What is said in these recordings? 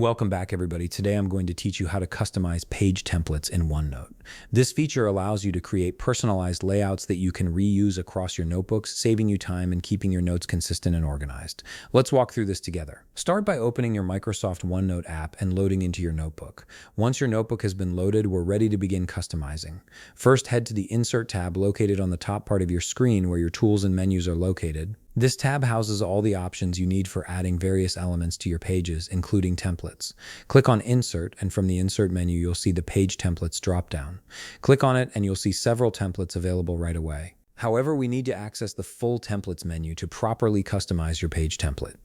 Welcome back, everybody. Today I'm going to teach you how to customize page templates in OneNote. This feature allows you to create personalized layouts that you can reuse across your notebooks, saving you time and keeping your notes consistent and organized. Let's walk through this together. Start by opening your Microsoft OneNote app and loading into your notebook. Once your notebook has been loaded, we're ready to begin customizing. First, head to the Insert tab located on the top part of your screen where your tools and menus are located. This tab houses all the options you need for adding various elements to your pages, including templates. Click on Insert, and from the Insert menu, you'll see the Page Templates dropdown. Click on it, and you'll see several templates available right away. However, we need to access the full Templates menu to properly customize your page template.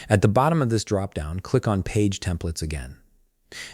At the bottom of this dropdown, click on Page Templates again.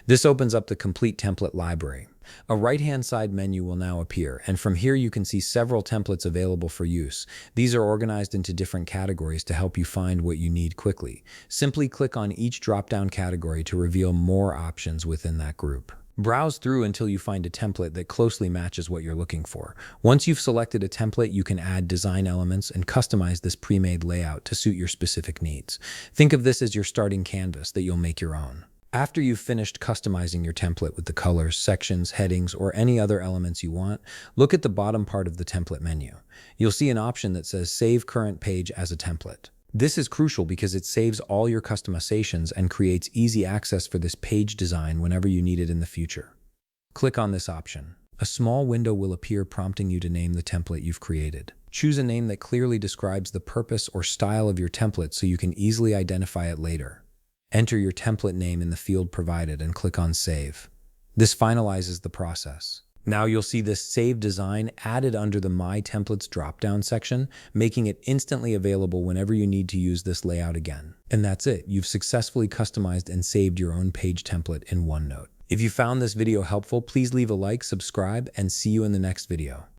This opens up the complete template library. A right-hand side menu will now appear, and from here you can see several templates available for use. These are organized into different categories to help you find what you need quickly. Simply click on each drop-down category to reveal more options within that group. Browse through until you find a template that closely matches what you're looking for. Once you've selected a template, you can add design elements and customize this pre-made layout to suit your specific needs. Think of this as your starting canvas that you'll make your own. After you've finished customizing your template with the colors, sections, headings, or any other elements you want, look at the bottom part of the template menu. You'll see an option that says Save Current Page as a Template. This is crucial because it saves all your customizations and creates easy access for this page design whenever you need it in the future. Click on this option. A small window will appear prompting you to name the template you've created. Choose a name that clearly describes the purpose or style of your template so you can easily identify it later. Enter your template name in the field provided and click on Save. This finalizes the process. Now you'll see this Save Design added under the My Templates drop-down section, making it instantly available whenever you need to use this layout again. And that's it. You've successfully customized and saved your own page template in OneNote. If you found this video helpful, please leave a like, subscribe, and see you in the next video.